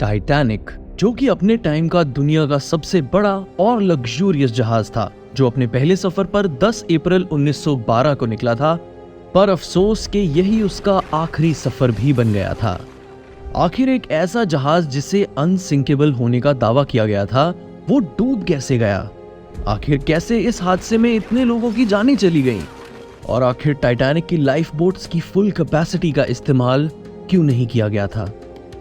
Titanic, जो कि अपने टाइम का दुनिया का सबसे बड़ा और लग्जूरियस जहाज था, जो अपने पहले सफर पर 10 अप्रैल 1912 को निकला था, पर अफसोस कि यही उसका आखिरी सफर भी बन गया था। आखिर एक ऐसा जहाज जिसे अनसिंकेबल होने का दावा किया गया था, वो डूब कैसे गया? आखिर कैसे इस हादसे में इतने लोगों की जानें चली गईं? और आखिर टाइटैनिक की लाइफ बोट्स की फुल कैपेसिटी का इस्तेमाल क्यों नहीं किया गया था?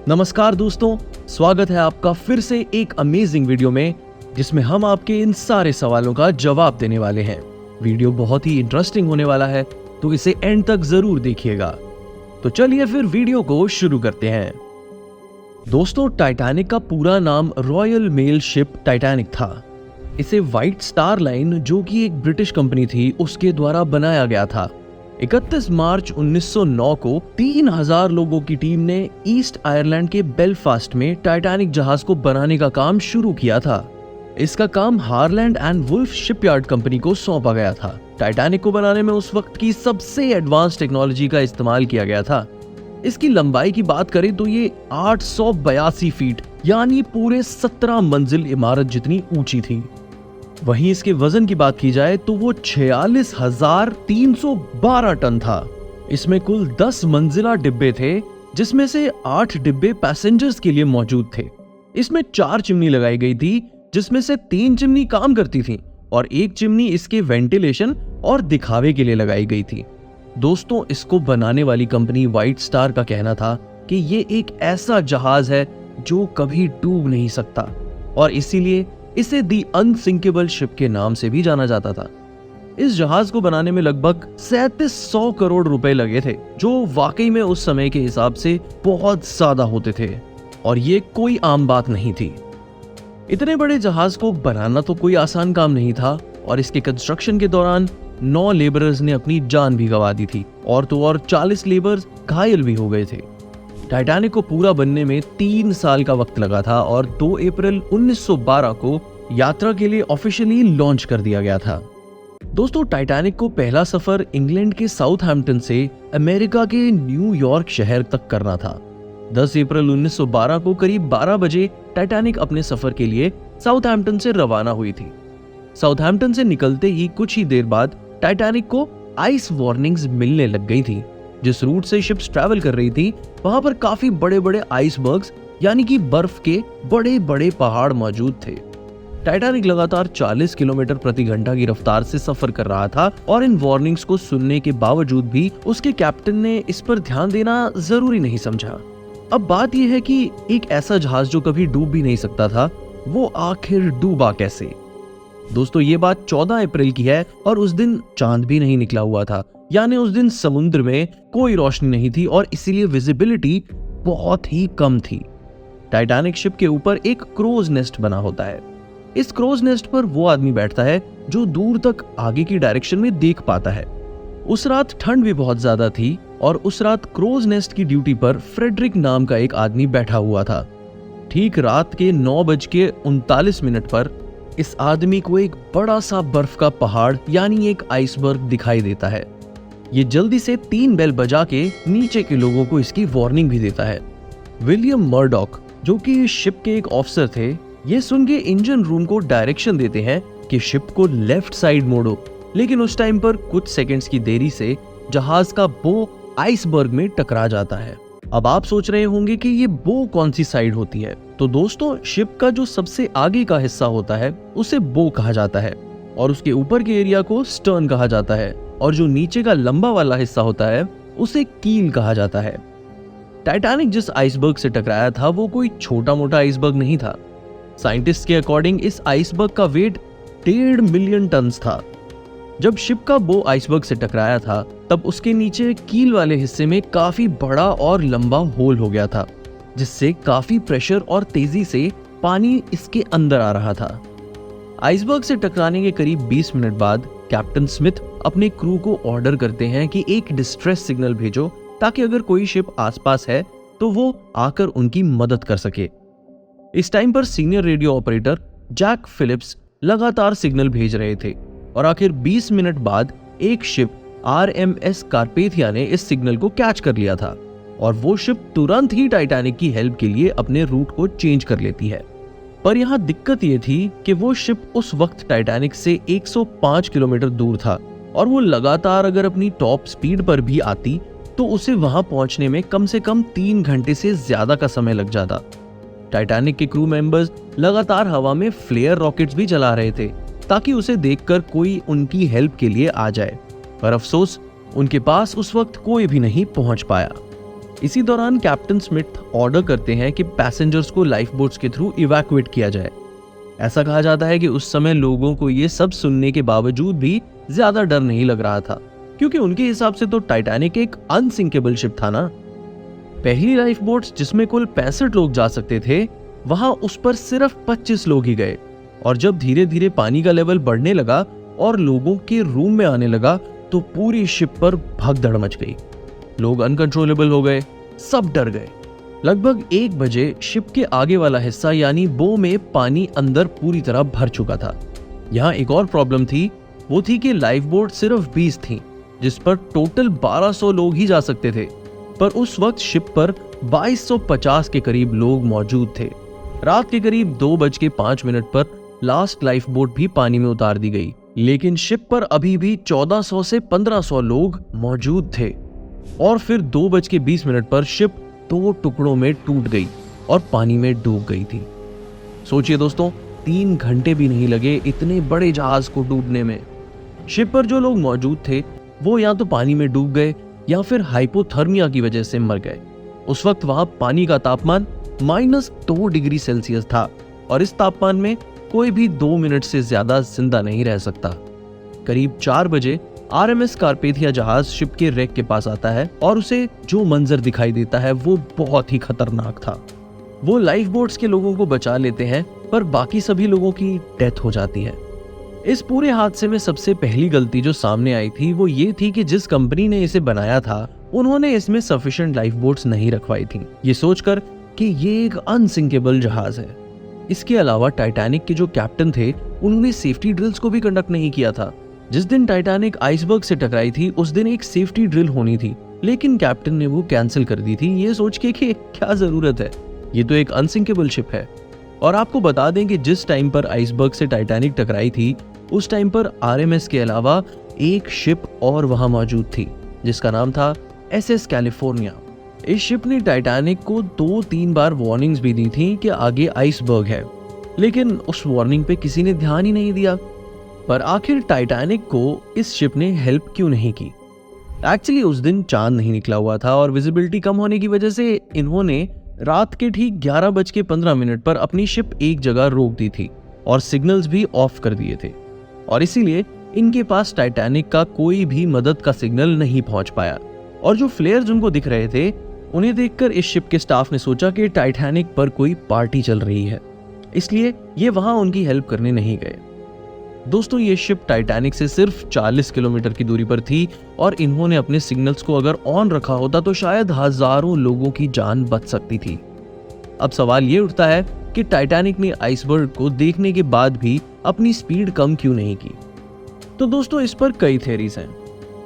नमस्कार दोस्तों, स्वागत है आपका फिर से एक अमेजिंग वीडियो में, जिसमें हम आपके इन सारे सवालों का जवाब देने वाले हैं। वीडियो बहुत ही इंटरेस्टिंग होने वाला है, तो इसे एंड तक जरूर देखिएगा। तो चलिए फिर वीडियो को शुरू करते हैं। दोस्तों, टाइटैनिक का पूरा नाम रॉयल मेल शिप टाइटैनिक था। इसे व्हाइट स्टार लाइन, जो कि एक ब्रिटिश कंपनी थी, उसके द्वारा बनाया गया था। 31 मार्च 1909 को 3000 लोगों की टीम ने ईस्ट आयरलैंड के बेलफास्ट में टाइटैनिक जहाज को बनाने का काम शुरू किया था। इसका काम Harland and Wolff shipyard company को सौंपा गया था। टाइटैनिक को बनाने में उस वक्त की सबसे एडवांस टेक्नोलॉजी का इस्तेमाल किया गया था। इसकी लंबाई की बात करें तो ये 882 फीट यानी पूरे 17 मंजिल इमारत जितनी ऊंची थी। वहीं इसके वजन की बात की जाए तो वो 46,312 टन था। इसमें कुल 10 मंजिला डिब्बे थे, जिसमें से 8 डिब्बे पैसेंजर्स के लिए मौजूद थे। इसमें 4 चिमनी लगाई गई थी, जिसमें से 3 चिमनी काम करती थी और 1 चिमनी इसके वेंटिलेशन और दिखावे के लिए लगाई गई थी। दोस्तों, इसको बनाने वाली कंपनी व्हाइट स्टार का कहना था कि ये एक ऐसा जहाज है जो कभी डूब नहीं सकता, और इसीलिए इसे दी अनसिंकेबल शिप के नाम से भी जाना जाता था। इस जहाज को बनाने में लगभग 3700 करोड़ रुपए लगे थे, जो वाकई में उस समय के हिसाब से बहुत ज्यादा होते थे, और ये कोई आम बात नहीं थी। इतने बड़े जहाज को बनाना तो कोई आसान काम नहीं था, और इसके कंस्ट्रक्शन के दौरान 9 लेबरर्स ने अपनी जान भी गंवा दी थी, और तो और 40 लेबर्स घायल भी हो गए थे। टाइटैनिक को पूरा बनने में 3 साल का वक्त लगा था, और 2 अप्रैल 1912 को यात्रा के लिए ऑफिशियली लॉन्च कर दिया गया था। दोस्तों, टाइटैनिक को पहला सफर इंग्लैंड के साउथहैम्पटन से अमेरिका के न्यूयॉर्क शहर तक करना था। 10 अप्रैल 1912 को करीब 12 बजे टाइटैनिक अपने सफर के लिए साउथहैम्पटन से रवाना हुई थी। साउथहैम्पटन से निकलते ही कुछ ही देर बाद टाइटैनिक को आइस वार्निंग्स मिलने लग गई थी। जिस रूट से शिप्स ट्रैवल कर रही थी, वहां पर काफी बड़े बड़े आइसबर्ग्स यानी कि बर्फ के बड़े बड़े पहाड़ मौजूद थे। टाइटैनिक लगातार 40 किलोमीटर प्रति घंटा की रफ्तार से सफर कर रहा था, और इन वार्निंग्स को सुनने के बावजूद भी उसके कैप्टन ने इस पर ध्यान देना जरूरी नहीं समझा। अब बात यह है कि एक ऐसा जहाज जो कभी डूब भी नहीं सकता था, वो आखिर डूबा कैसे? दोस्तों, ये बात 14 अप्रैल की है, और उस दिन चांद भी नहीं निकला हुआ था, यानी उस दिन समुद्र में कोई रोशनी नहीं थी, और इसीलिए विजिबिलिटी बहुत ही कम थी। टाइटैनिक शिप के ऊपर एक क्रोज नेस्ट बना होता है। इस क्रोज नेस्ट पर वो आदमी बैठता है जो दूर तक आगे की डायरेक्शन में देख पाता है। उस रात ठंड भी बहुत ज्यादा थी, और उस रात क्रोज नेस्ट की ड्यूटी पर फ्रेडरिक नाम का एक आदमी बैठा हुआ था। ठीक रात के 9:39 पर इस आदमी को एक बड़ा सा बर्फ का पहाड़ यानी एक आइसबर्ग दिखाई देता है। ये जल्दी से 3 बेल बजा के नीचे के लोगों को इसकी वार्निंग भी देता है। विलियम मर्डॉक, जो कि शिप के एक ऑफिसर थे, ये सुन के इंजन रूम को डायरेक्शन देते हैं कि शिप को लेफ्ट साइड मोड़ो, लेकिन उस टाइम पर कुछ सेकंड्स की देरी से जहाज का बो आइसबर्ग में टकरा जाता है। अब आप सोच रहे होंगे कि ये बो कौन सी साइड होती है? तो दोस्तों, शिप का जो सबसे आगे का हिस्सा होता है उसे बो कहा जाता है, और उसके ऊपर के एरिया को स्टर्न कहा जाता है, और जो नीचे का लंबा वाला हिस्सा होता है उसे कील कहा जाता है। टाइटैनिक जिस आइसबर्ग से टकराया था, वो कोई छोटा मोटा आइसबर्ग नहीं था। साइंटिस्ट के अकॉर्डिंग इस आइसबर्ग का वेट 1.5 मिलियन टन था। जब शिप का बो आइसबर्ग से टकराया था, तब उसके नीचे कील वाले हिस्से में काफी बड़ा और लंबा होल हो गया था, जिससे काफी प्रेशर और तेजी से पानी इसके अंदर आ रहा था। आइसबर्ग से टकराने के करीब 20 मिनट बाद कैप्टन स्मिथ अपने क्रू को ऑर्डर करते हैं कि एक डिस्ट्रेस सिग्नल भेजो, ताकि अगर कोई शिप आसपास है तो वो आकर उनकी मदद कर सके। इस टाइम पर senior radio operator Jack Phillips लगातार सिग्नल भेज रहे थे, और आखिर 20 मिनट बाद एक शिप RMS कारपेथिया ने इस सिग्नल को कैच कर लिया था, और वो शिप तुरंत ही टाइटैनिक की हेल्प के लिए अपने रूट को चेंज कर लेती है। पर यहाँ दिक्कत ये थी कि वो शिप उस वक्त टाइटैनिक से 105 किलोमीटर दूर था और वो लगातार अगर अपनी टॉप स्पीड पर भी आती तो उसे वहां पहुंचने में कम से कम 3 घंटे से ज्यादा का समय लग जाता। टाइटैनिक के क्रू मेंबर्स लगातार हवा में फ्लेयर रॉकेट्स भी चला रहे थे ताकि उसे देखकर कोई उनकी हेल्प के लिए आ जाए, पर अफसोस उनके पास उस वक्त कोई भी नहीं पहुंच पाया। इसी दौरान कैप्टन स्मिथ ऑर्डर करते हैं कि पैसेंजर्स को लाइफ बोट्स के थ्रू इवैक्यूएट किया जाए। ऐसा कहा जाता है कि उस समय लोगों को ये सब सुनने के बावजूद भी ज्यादा डर नहीं लग रहा था, क्योंकि उनके हिसाब से तो टाइटैनिक एक अनसिंकेबल शिप था ना। पहली लाइफ बोट्स जिसमें कुल 65 लोग जा सकते थे, वहां उस पर सिर्फ 25 लोग ही गए। और जब धीरे धीरे पानी का लेवल बढ़ने लगा और लोगों के रूम में आने लगा तो पूरी शिप पर भगदड़ मच गई। लोग अनकंट्रोलेबल हो गए, सब डर गए। लगभग 1 बजे शिप के आगे वाला हिस्सा यानी बो में पानी अंदर पूरी तरह भर चुका था। यहाँ एक और प्रॉब्लम थी, वो थी कि लाइफ बोट सिर्फ 20 थी, जिस पर टोटल 1200 लोग ही जा सकते थे। पर उस वक्त शिप पर 2250 के करीब लोग मौजूद थे। रात के करीब 2:05 पर लास्ट लाइफ बोट भी पानी में उतार दी गई, लेकिन शिप पर अभी भी 1400 से 1500 लोग मौजूद थे। और फिर 2:20 पर शिप 2 टुकड़ों में टूट गई और पानी में डूब गई थी। सोचिए दोस्तों, 3 घंटे भी नहीं लगे इतने बड़े जहाज को डूबने में। शिप पर जो लोग मौजूद थे वो या तो पानी में डूब गए या फिर हाइपोथर्मिया की वजह से मर गए। उस वक्त वहां पानी का तापमान -2 डिग्री सेल्सियस था और इस तापमान में कोई भी 2 मिनट से ज्यादा जिंदा नहीं रह सकता। करीब 4 बजे RMS कारपेथिया जहाज शिप के रेक के पास आता है और उसे जो मंजर दिखाई देता है वो बहुत ही खतरनाक था। वो लाइफ बोट्स के लोगों को बचा लेते हैं, पर बाकी सभी लोगों की डेथ हो जाती है। इस पूरे हादसे में सबसे पहली गलती जो सामने आई थी वो ये थी कि जिस कंपनी ने इसे बनाया था उन्होंने इसमें सफिशिएंट लाइफ बोट्स नहीं रखवाई थी, ये सोचकर कि ये एक अनसिंकेबल जहाज है। इसके अलावा टाइटैनिक के जो कैप्टन थे उन्होंने सेफ्टी ड्रिल्स को भी कंडक्ट नहीं किया था। जिस दिन टाइटैनिक आइसबर्ग से टकराई थी उस दिन एक सेफ्टी ड्रिल होनी थी, लेकिन कैप्टन ने वो कैंसिल कर दी थी, ये सोच के कि क्या जरूरत है, ये तो एक अनसिंकेबल शिप है। और आपको बता दें कि जिस टाइम पर आइसबर्ग से टाइटैनिक टकराई थी उस टाइम पर RMS के अलावा एक शिप और वहां मौजूद थी जिसका नाम था SS कैलिफोर्निया। इस शिप ने टाइटैनिक को 2-3 बार वार्निंग्स भी दी थी कि आगे आइसबर्ग है, लेकिन उस वार्निंग पे किसी ने ध्यान ही नहीं दिया। पर आखिर टाइटैनिक को इस शिप ने हेल्प क्यों नहीं की? एक्चुअली उस दिन चांद नहीं निकला हुआ था और विजिबिलिटी कम होने की वजह से इन्होंने रात के ठीक 11:15 पर अपनी शिप एक जगह रोक दी थी और सिग्नल्स भी ऑफ कर दिए थे, और इसीलिए इनके पास टाइटैनिक का कोई भी मदद का सिग्नल नहीं पहुंच पाया। और जो फ्लेयर्स उनको दिख रहे थे उन्हें देखकर इस शिप के स्टाफ ने सोचा कि टाइटैनिक पर कोई पार्टी चल रही है, इसलिए ये वहां उनकी हेल्प करने नहीं गए। दोस्तों, ये शिप टाइटैनिक से सिर्फ 40 किलोमीटर की दूरी पर थी और इन्होंने अपने सिग्नल्स को अगर ऑन रखा होता तो शायद हजारों लोगों की जान बच सकती थी। अब सवाल ये उठता है कि टाइटैनिक ने आइसबर्ग को देखने के बाद भी अपनी स्पीड कम क्यों नहीं की? तो दोस्तों, इस पर कई थ्योरीज हैं।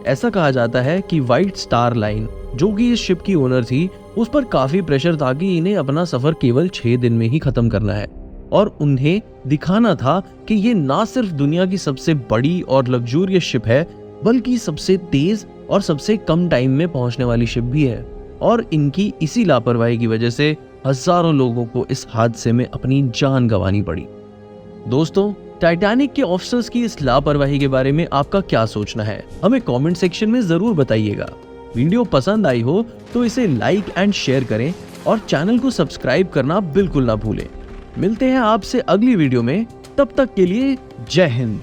ऐसा कहा जाता है कि व्हाइट स्टार लाइन, जो कि इस शिप की ओनर थी, उस पर काफी प्रेशर था कि इन्हें अपना सफर केवल 6 दिन में ही खत्म करना है और उन्हें दिखाना था कि ये ना सिर्फ दुनिया की सबसे बड़ी और लग्जूरियस शिप है, बल्कि सबसे तेज और सबसे कम टाइम में पहुंचने वाली शिप भी है। और इनकी इसी लापरवाही की वजह से हजारों लोगों को इस हादसे में अपनी जान गंवानी पड़ी। दोस्तों, टाइटैनिक के ऑफिसर्स की इस लापरवाही के बारे में आपका क्या सोचना है? हमें कमेंट सेक्शन में जरूर बताइएगा। वीडियो पसंद आई हो तो इसे लाइक एंड शेयर करें और चैनल को सब्सक्राइब करना बिल्कुल ना भूलें। मिलते हैं आपसे अगली वीडियो में, तब तक के लिए जय हिंद।